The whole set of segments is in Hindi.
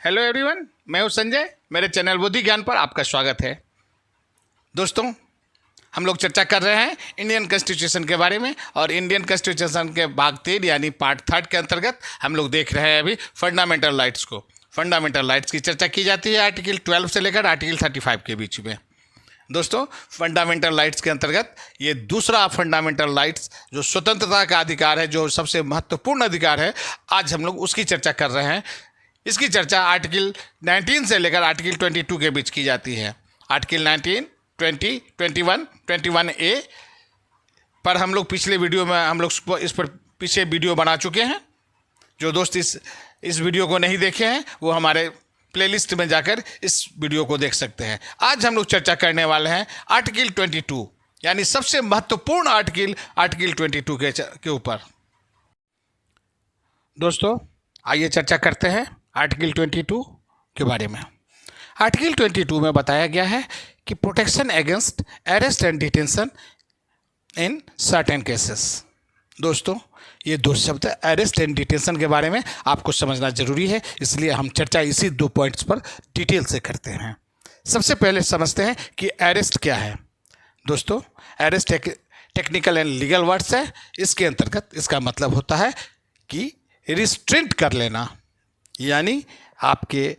हेलो एवरीवन, मैं हूं संजय। मेरे चैनल बुद्धि ज्ञान पर आपका स्वागत है। दोस्तों, हम लोग चर्चा कर रहे हैं इंडियन कॉन्स्टिट्यूशन के बारे में और इंडियन कॉन्स्टिट्यूशन के भाग 3 यानी पार्ट 3 के अंतर्गत हम लोग देख रहे हैं अभी फंडामेंटल राइट्स को। फंडामेंटल राइट्स की चर्चा की जाती है आर्टिकल 12 से लेकर आर्टिकल 35 के बीच में। दोस्तों, फंडामेंटल राइट्स के अंतर्गत ये दूसरा फंडामेंटल राइट्स जो स्वतंत्रता का अधिकार है, जो सबसे महत्वपूर्ण अधिकार है, आज हम लोग उसकी चर्चा कर रहे हैं। इसकी चर्चा आर्टिकल 19 से लेकर आर्टिकल 22 के बीच की जाती है। आर्टिकल 19, 20, 21, 21A पर हम लोग पिछले वीडियो में हम लोग इस पर पीछे वीडियो बना चुके हैं। जो दोस्त इस वीडियो को नहीं देखे हैं वो हमारे प्लेलिस्ट में जाकर इस वीडियो को देख सकते हैं। आज हम लोग चर्चा करने वाले हैं आर्टिकल 22 यानी सबसे महत्वपूर्ण आर्टिकल 22 के ऊपर। दोस्तों, आइए चर्चा करते हैं आर्टिकल 22 के बारे में। आर्टिकल 22 में बताया गया है कि protection against arrest and detention in certain cases. दोस्तों, ये दो शब्द अरेस्ट एंड डिटेंशन के बारे में आपको समझना जरूरी है, इसलिए हम चर्चा इसी 2 पॉइंट्स पर डिटेल से करते हैं। सबसे पहले समझते हैं कि अरेस्ट क्या है। दोस्तों, अरेस्ट एक टेक्निकल एंड लीगल वर्ड्स है। इसके अंतर्गत इसका मतलब होता है कि रिस्ट्रिक्ट कर लेना, यानी आपके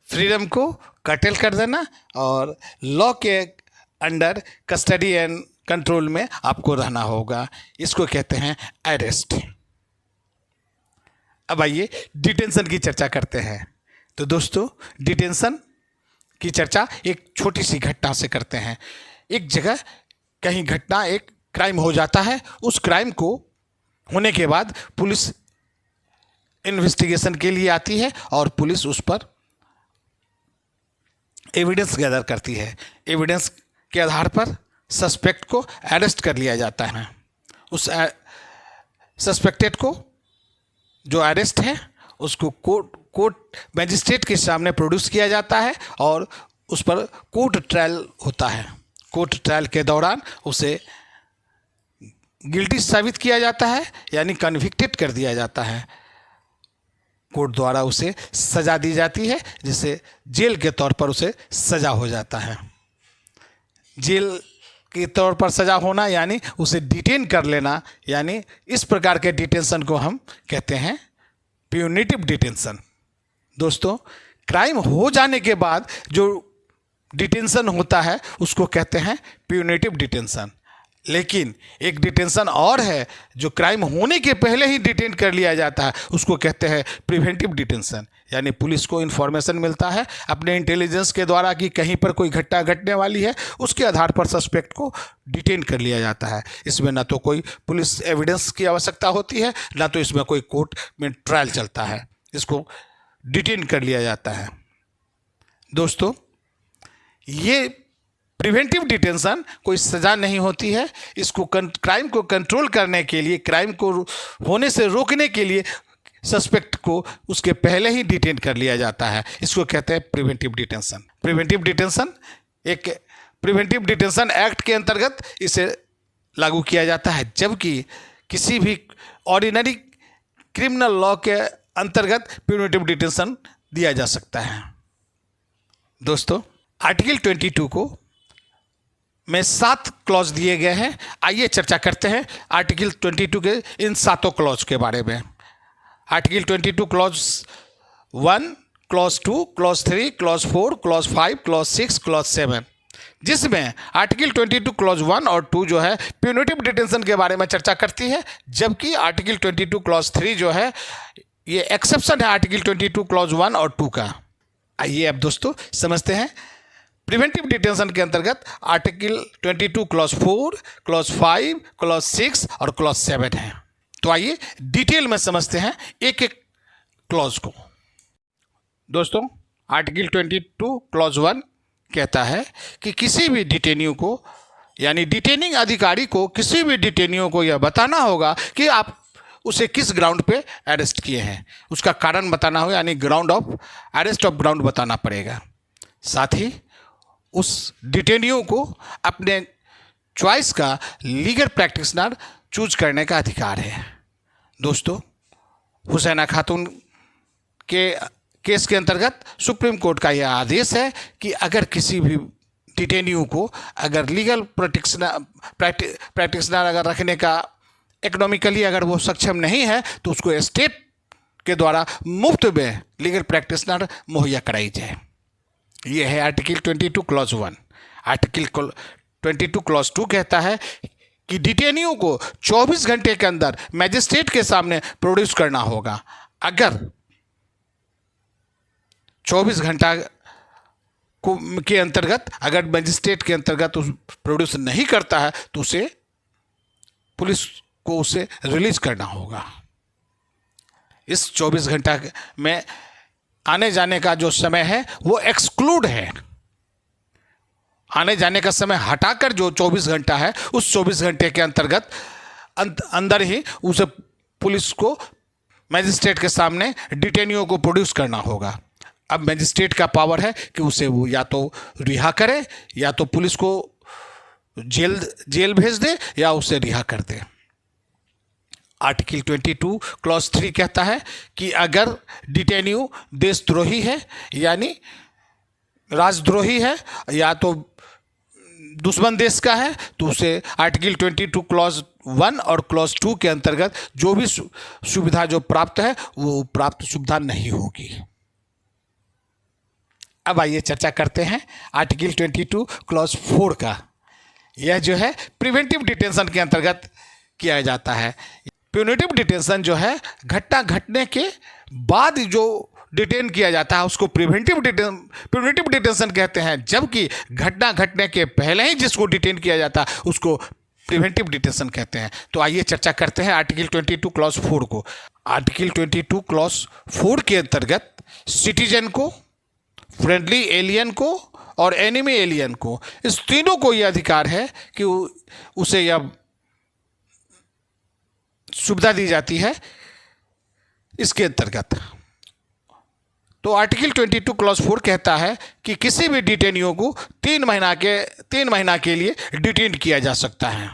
फ्रीडम को कर्टेल कर देना और लॉ के अंडर कस्टडी एंड कंट्रोल में आपको रहना होगा। इसको कहते हैं अरेस्ट। अब आइए डिटेंशन की चर्चा करते हैं। तो दोस्तों, डिटेंशन की चर्चा एक छोटी सी घटना से करते हैं। एक जगह कहीं घटना, एक क्राइम हो जाता है। उस क्राइम को होने के बाद पुलिस इन्वेस्टिगेशन के लिए आती है और पुलिस उस पर एविडेंस गैदर करती है। एविडेंस के आधार पर सस्पेक्ट को अरेस्ट कर लिया जाता है। उस सस्पेक्टेड को जो अरेस्ट है उसको कोर्ट मैजिस्ट्रेट के सामने प्रोड्यूस किया जाता है और उस पर कोर्ट ट्रायल होता है। कोर्ट ट्रायल के दौरान उसे गिल्टी साबित किया जाता है, यानी कन्विक्टेड कर दिया जाता है। कोर्ट द्वारा उसे सज़ा दी जाती है, जिसे जेल के तौर पर उसे सज़ा हो जाता है। जेल के तौर पर सज़ा होना यानी उसे डिटेन कर लेना, यानी इस प्रकार के डिटेंशन को हम कहते हैं प्यूनिटिव डिटेंशन। दोस्तों, क्राइम हो जाने के बाद जो डिटेंशन होता है उसको कहते हैं प्यूनिटिव डिटेंशन। लेकिन एक डिटेंशन और है जो क्राइम होने के पहले ही डिटेन कर लिया जाता है, उसको कहते हैं प्रिवेंटिव डिटेंशन। यानी पुलिस को इन्फॉर्मेशन मिलता है अपने इंटेलिजेंस के द्वारा कि कहीं पर कोई घटना घटने वाली है, उसके आधार पर सस्पेक्ट को डिटेन कर लिया जाता है। इसमें ना तो कोई पुलिस एविडेंस की आवश्यकता होती है, ना तो इसमें कोई कोर्ट में ट्रायल चलता है। इसको डिटेन कर लिया जाता है। दोस्तों, ये प्रिवेंटिव डिटेंशन कोई सज़ा नहीं होती है। इसको क्राइम को कंट्रोल करने के लिए, क्राइम को होने से रोकने के लिए सस्पेक्ट को उसके पहले ही डिटेन कर लिया जाता है। इसको कहते हैं प्रिवेंटिव डिटेंशन। प्रिवेंटिव डिटेंशन एक प्रिवेंटिव डिटेंशन एक्ट के अंतर्गत इसे लागू किया जाता है, जबकि किसी भी ऑर्डिनरी क्रिमिनल लॉ के अंतर्गत प्रिवेंटिव डिटेंशन दिया जा सकता है। दोस्तों, आर्टिकल 22 को में 7 क्लॉज दिए गए हैं। आइए चर्चा करते हैं आर्टिकल 22 के इन 7 क्लॉज के बारे में। Article 22 clause 1, clause 2, clause 3, clause 4, clause 5, clause 6, clause 7, जिसमें आर्टिकल 22 क्लॉज 1 और 2 जो है प्यूनिटिव डिटेंशन के बारे में चर्चा करती है, जबकि आर्टिकल 22 क्लॉज 3 जो है ये एक्सेप्शन है आर्टिकल 22 क्लॉज 1 और 2 का। आइए अब दोस्तों समझते हैं। प्रिवेंटिव डिटेंशन के अंतर्गत आर्टिकल 22 क्लॉज 4, क्लॉज 5, क्लॉज 6 और क्लॉज 7 है। तो आइए डिटेल में समझते हैं एक एक क्लॉज को। दोस्तों, आर्टिकल 22 क्लॉज 1 कहता है कि किसी भी डिटेनियों को, यानी डिटेनिंग अधिकारी को किसी भी डिटेनियों को यह बताना होगा कि आप उसे किस ग्राउंड पे अरेस्ट किए हैं। उसका कारण बताना होगा, यानी ground of arrest of ground बताना पड़ेगा। साथ ही उस डिटेनियों को अपने चॉइस का लीगल प्रैक्टिशनर चूज करने का अधिकार है। दोस्तों, हुसैना खातून के केस के अंतर्गत सुप्रीम कोर्ट का यह आदेश है कि अगर किसी भी डिटेन्यू को अगर लीगल प्रैक्टिशनर अगर रखने का इकोनॉमिकली अगर वो सक्षम नहीं है तो उसको स्टेट के द्वारा मुफ्त में लीगल प्रैक्टिशनर मुहैया कराई जाए। ये है आर्टिकल 22 क्लॉज 1। आर्टिकल 22 क्लॉज 2 कहता है कि डिटेन्यू को 24 घंटे के अंदर मैजिस्ट्रेट के सामने प्रोड्यूस करना होगा। अगर 24 घंटा के अंतर्गत अगर मैजिस्ट्रेट के अंतर्गत उस प्रोड्यूस नहीं करता है तो उसे पुलिस को उसे रिलीज करना होगा। इस 24 घंटा में आने जाने का जो समय है वो एक्सक्लूड है। आने जाने का समय हटाकर जो 24 घंटा है उस 24 घंटे के अंतर्गत अंदर ही उसे पुलिस को मैजिस्ट्रेट के सामने डिटेन्यू को प्रोड्यूस करना होगा। अब मैजिस्ट्रेट का पावर है कि उसे वो या तो रिहा करे या तो पुलिस को जेल भेज दे या उसे रिहा कर दे। आर्टिकल 22 क्लॉज 3 कहता है कि अगर डिटेन्यू देशद्रोही है यानी राजद्रोही है या तो दुश्मन देश का है तो उसे आर्टिकल 22 क्लॉज 1 और क्लॉज 2 के अंतर्गत जो भी सुविधा जो प्राप्त है वो प्राप्त सुविधा नहीं होगी। अब आइए चर्चा करते हैं आर्टिकल 22 क्लॉज 4 का। यह जो है प्रिवेंटिव डिटेंशन के अंतर्गत किया जाता है। प्यूनिटिव डिटेंशन जो है घटना घटने के बाद जो डिटेन किया जाता है उसको प्रिवेंटिव डिटेंशन कहते हैं, जबकि घटना घटने के पहले ही जिसको डिटेन किया जाता है उसको प्रिवेंटिव डिटेंशन कहते हैं। तो आइए चर्चा करते हैं आर्टिकल 22 क्लॉज 4 को। आर्टिकल 22 क्लॉज 4 के अंतर्गत सिटीजन को, फ्रेंडली एलियन को और एनिमी एलियन को, इस तीनों को यह अधिकार है कि उसे यह सुविधा दी जाती है इसके अंतर्गत। तो आर्टिकल 22 क्लॉज 4 कहता है कि किसी भी डिटेन्यू को 3 महीना के लिए डिटेन किया जा सकता है।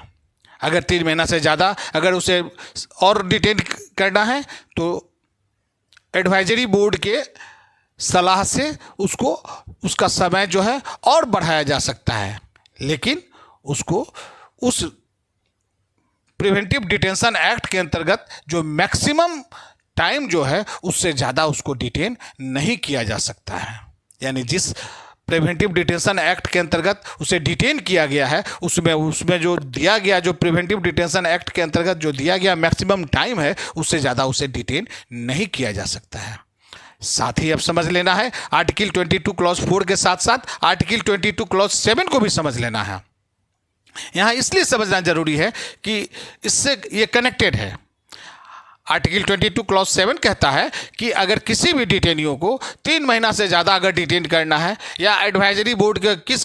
अगर 3 महीना से ज़्यादा अगर उसे और डिटेन करना है तो एडवाइजरी बोर्ड के सलाह से उसको उसका समय जो है और बढ़ाया जा सकता है, लेकिन उसको उस प्रिवेंटिव डिटेंशन एक्ट के अंतर्गत जो मैक्सिमम टाइम जो है उससे ज़्यादा उसको डिटेन नहीं किया जा सकता है। यानी जिस प्रिवेंटिव डिटेंशन एक्ट के अंतर्गत उसे डिटेन किया गया है उसमें जो दिया गया जो प्रिवेंटिव डिटेंशन एक्ट के अंतर्गत जो दिया गया मैक्सिमम टाइम है उससे ज़्यादा उसे डिटेन नहीं किया जा सकता है। साथ ही अब समझ लेना है आर्टिकल 22 क्लॉज 4 के साथ साथ आर्टिकल 22 क्लॉज 7 को भी समझ लेना है। यहाँ इसलिए समझना जरूरी है कि इससे ये कनेक्टेड है। आर्टिकल 22 क्लॉज 7 कहता है कि अगर किसी भी डिटेन्यू को 3 महीना से ज़्यादा अगर डिटेन करना है या एडवाइजरी बोर्ड के किस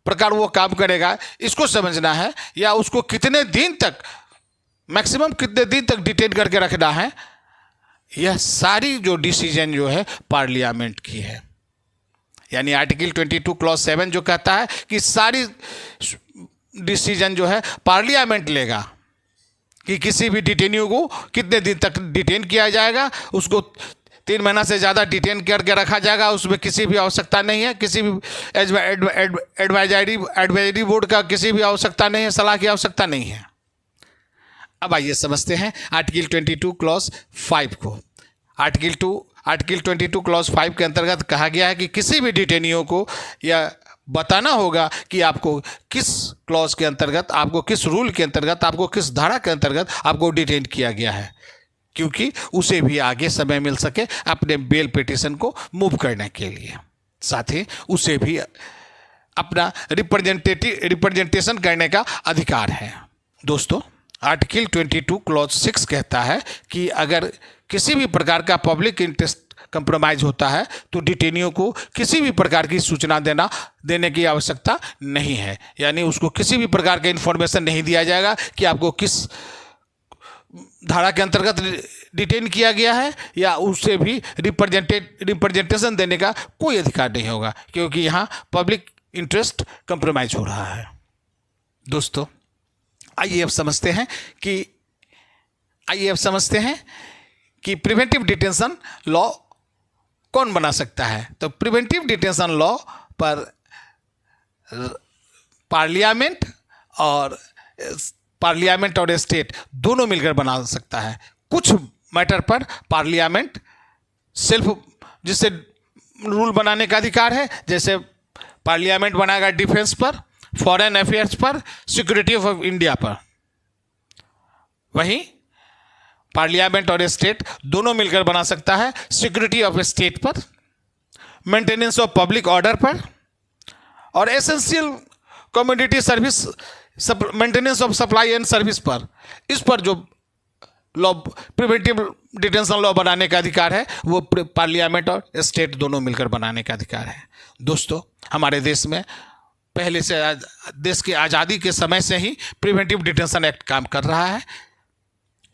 प्रकार वो काम करेगा इसको समझना है, या उसको कितने दिन तक मैक्सिमम कितने दिन तक डिटेन करके रखना है, यह सारी जो डिसीजन जो है पार्लियामेंट की है। यानी आर्टिकल 22 क्लॉज 7 जो कहता है कि सारी डिसीजन जो है पार्लियामेंट लेगा कि किसी भी डिटेन्यू को कितने दिन तक डिटेन किया जाएगा, उसको 3 महीना से ज़्यादा डिटेन करके रखा जाएगा, उसमें किसी भी आवश्यकता नहीं है, किसी भी एडवाइजरी बोर्ड का किसी भी आवश्यकता नहीं है, सलाह की आवश्यकता नहीं है। अब आइए समझते हैं आर्टिकल 22 क्लॉज 5 को। आर्टिकल 22 क्लॉज 5 के अंतर्गत कहा गया है कि किसी भी डिटेन्यू को यह बताना होगा कि आपको किस क्लॉज के अंतर्गत, आपको किस रूल के अंतर्गत, आपको किस धारा के अंतर्गत आपको डिटेन किया गया है, क्योंकि उसे भी आगे समय मिल सके अपने बेल पिटीशन को मूव करने के लिए। साथ ही उसे भी अपना रिप्रेजेंटेशन करने का अधिकार है। दोस्तों, आर्टिकल 22 क्लॉज 6 कहता है कि अगर किसी भी प्रकार का पब्लिक इंटरेस्ट कंप्रोमाइज होता है तो डिटेन्यू को किसी भी प्रकार की सूचना देने की आवश्यकता नहीं है। यानी उसको किसी भी प्रकार का इन्फॉर्मेशन नहीं दिया जाएगा कि आपको किस धारा के अंतर्गत डिटेन किया गया है, या उससे भी रिप्रेजेंटेशन देने का कोई अधिकार नहीं होगा, क्योंकि यहाँ पब्लिक इंटरेस्ट कंप्रोमाइज हो रहा है। दोस्तों, आइए अब समझते हैं कि प्रिवेंटिव डिटेंशन लॉ कौन बना सकता है? तो प्रिवेंटिव डिटेंशन लॉ पर पार्लियामेंट और स्टेट दोनों मिलकर बना सकता है। कुछ मैटर पर पार्लियामेंट सेल्फ, जिससे रूल बनाने का अधिकार है, जैसे पार्लियामेंट बनाएगा डिफेंस पर, फॉरेन अफेयर्स पर, सिक्योरिटी ऑफ इंडिया पर। वहीं पार्लियामेंट और स्टेट दोनों मिलकर बना सकता है सिक्योरिटी ऑफ स्टेट पर, मेंटेनेंस ऑफ पब्लिक ऑर्डर पर और essential community service, maintenance of supply and service पर। इस पर जो लॉ, प्रिवेंटिव डिटेंशन लॉ बनाने का अधिकार है, वो पार्लियामेंट और स्टेट दोनों मिलकर बनाने का अधिकार है। दोस्तों, हमारे देश में पहले से, देश की आज़ादी के समय से ही प्रिवेंटिव डिटेंशन एक्ट काम कर रहा है।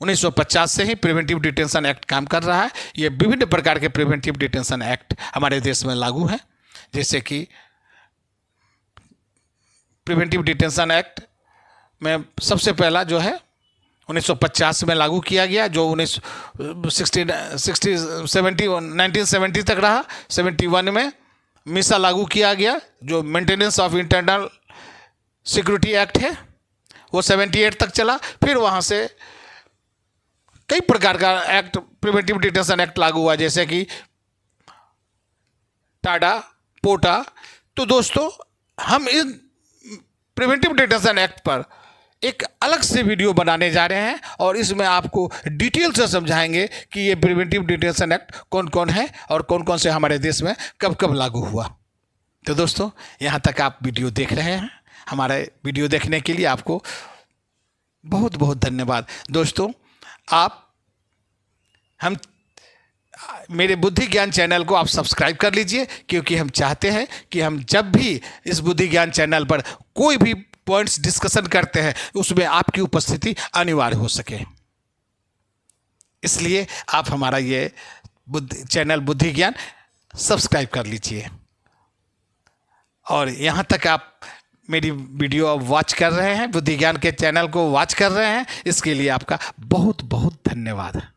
1950 से ही प्रिवेंटिव डिटेंशन एक्ट काम कर रहा है। ये विभिन्न प्रकार के प्रिवेंटिव डिटेंशन एक्ट हमारे देश में लागू है, जैसे कि प्रिवेंटिव डिटेंशन एक्ट में सबसे पहला जो है 1950 में लागू किया गया, जो 1970 तक रहा। 71 में मिसा लागू किया गया, जो maintenance of internal security act है, वो 78 तक चला। फिर वहाँ से कई प्रकार का एक्ट, प्रिवेंटिव डिटेंशन एक्ट लागू हुआ, जैसे कि टाडा, पोटा। तो दोस्तों, हम इन प्रिवेंटिव डिटेंशन एक्ट पर एक अलग से वीडियो बनाने जा रहे हैं और इसमें आपको डिटेल से समझाएंगे कि ये प्रिवेंटिव डिटेंशन एक्ट कौन कौन है और कौन कौन से हमारे देश में कब कब लागू हुआ। तो दोस्तों, यहाँ तक आप वीडियो देख रहे हैं। हमारे वीडियो देखने के लिए आपको बहुत बहुत धन्यवाद। दोस्तों, मेरे बुद्धि ज्ञान चैनल को आप सब्सक्राइब कर लीजिए, क्योंकि हम चाहते हैं कि हम जब भी इस बुद्धि ज्ञान चैनल पर कोई भी पॉइंट्स डिस्कशन करते हैं, उसमें आपकी उपस्थिति अनिवार्य हो सके। इसलिए आप हमारा ये चैनल बुद्धि ज्ञान सब्सक्राइब कर लीजिए। और यहाँ तक आप मेरी वीडियो वॉच कर रहे हैं, बुद्धि ज्ञान के चैनल को वॉच कर रहे हैं, इसके लिए आपका बहुत बहुत धन्यवाद।